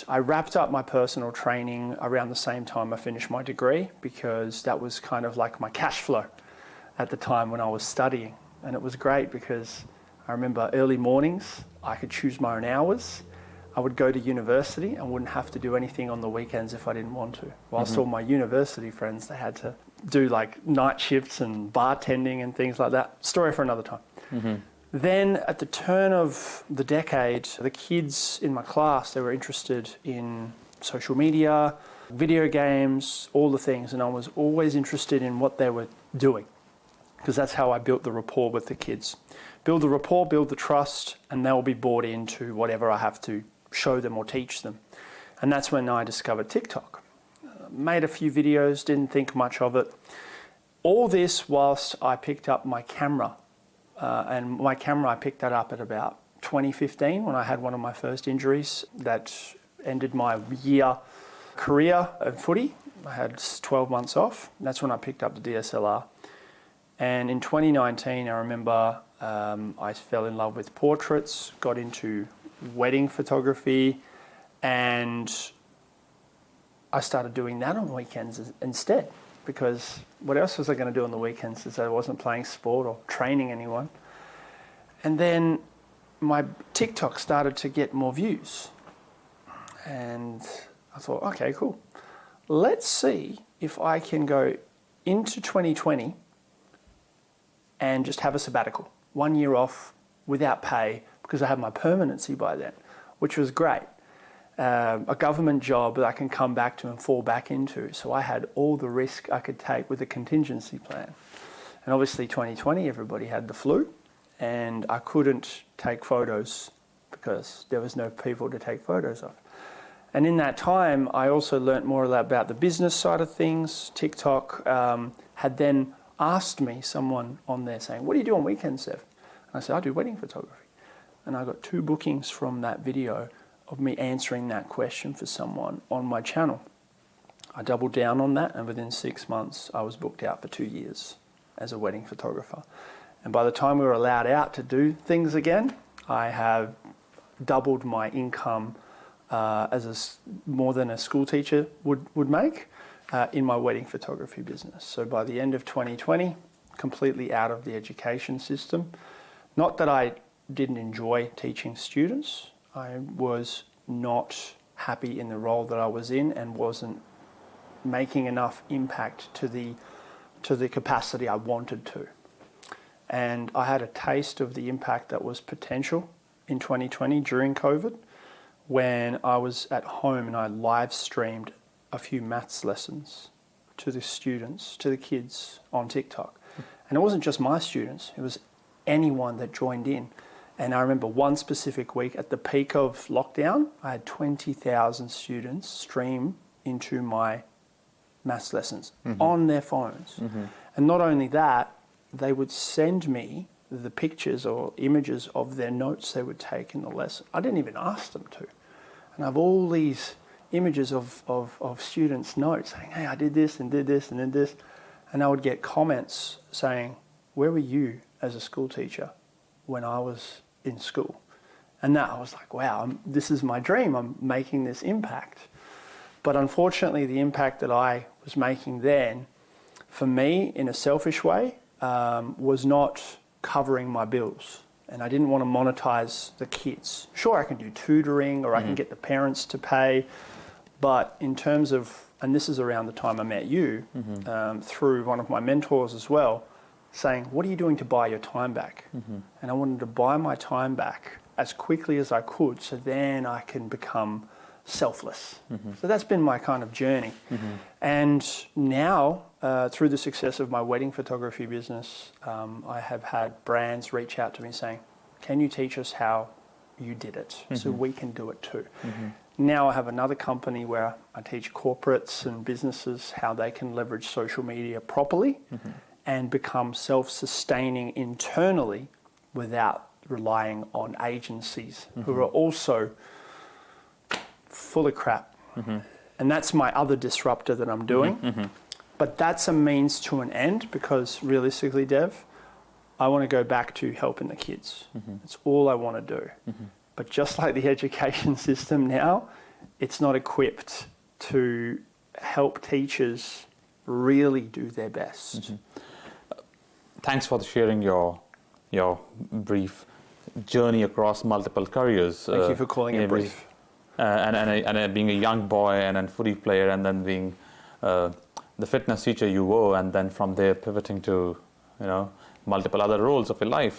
I wrapped up my personal training around the same time I finished my degree, because that was kind of like my cash flow at the time when I was studying. And it was great because I remember early mornings, I could choose my own hours. I would go to university and wouldn't have to do anything on the weekends if I didn't want to. Whilst all my university friends, they had to do like night shifts and bartending and things like that. Story for another time. Then at the turn of the decade, the kids in my class, they were interested in social media, video games, all the things. And I was always interested in what they were doing, because that's how I built the rapport with the kids. Build the rapport, build the trust, and they'll be bought into whatever I have to show them or teach them. And that's when I discovered TikTok. Made a few videos, didn't think much of it. All this whilst I picked up my camera. And my camera, I picked that up at about 2015 when I had one of my first injuries that ended my year career in footy. I had 12 months off. That's when I picked up the DSLR. And in 2019, I remember I fell in love with portraits, got into wedding photography, and I started doing that on weekends instead, because what else was I going to do on the weekends since I wasn't playing sport or training anyone? And then my TikTok started to get more views. And I thought, okay, cool. Let's see if I can go into 2020 and just have a sabbatical, 1 year off without pay, because I had my permanency by then, which was great. A government job that I can come back to and fall back into. So I had all the risk I could take with a contingency plan. And obviously 2020, everybody had the flu, and I couldn't take photos because there was no people to take photos of. And in that time, I also learnt more about the business side of things. TikTok had then asked me, someone on there saying, what do you do on weekends, Sev? And I said, I do wedding photography. And I got 2 bookings from that video of me answering that question for someone on my channel. I doubled down on that, and within 6 months, I was booked out for 2 years as a wedding photographer. And by the time we were allowed out to do things again, I have doubled my income more than a school teacher would make in my wedding photography business. So by the end of 2020, completely out of the education system. Not that I didn't enjoy teaching students. I was not happy in the role that I was in and wasn't making enough impact to the capacity I wanted to. And I had a taste of the impact that was potential in 2020 during COVID, when I was at home and I live streamed a few maths lessons to the students, to the kids on TikTok. And it wasn't just my students, it was anyone that joined in. And I remember one specific week at the peak of lockdown, I had 20,000 students stream into my maths lessons on their phones. And not only that, they would send me the pictures or images of their notes they would take in the lesson. I didn't even ask them to. And I have all these images of students' notes saying, hey, I did this and did this and did this. And I would get comments saying, where were you as a school teacher when I was in school? And that I was like, wow, this is my dream. I'm making this impact. But unfortunately, the impact that I was making then, for me, in a selfish way, was not covering my bills. And I didn't want to monetize the kids. Sure, I can do tutoring or I can get the parents to pay. But in terms of, and this is around the time I met you, through one of my mentors as well, saying, what are you doing to buy your time back? And I wanted to buy my time back as quickly as I could, so then I can become selfless. So that's been my kind of journey. And now, through the success of my wedding photography business, I have had brands reach out to me saying, can you teach us how you did it so we can do it too? Now I have another company where I teach corporates and businesses how they can leverage social media properly and become self-sustaining internally without relying on agencies who are also full of crap. And that's my other disruptor that I'm doing. But that's a means to an end, because realistically, Dev, I want to go back to helping the kids. That's all I want to do. But just like the education system now, it's not equipped to help teachers really do their best. Mm-hmm. Thanks for sharing your brief journey across multiple careers. Thank you for calling it brief. And being a young boy and then footy player, and then being the fitness teacher you were, and then from there pivoting to multiple other roles of your life.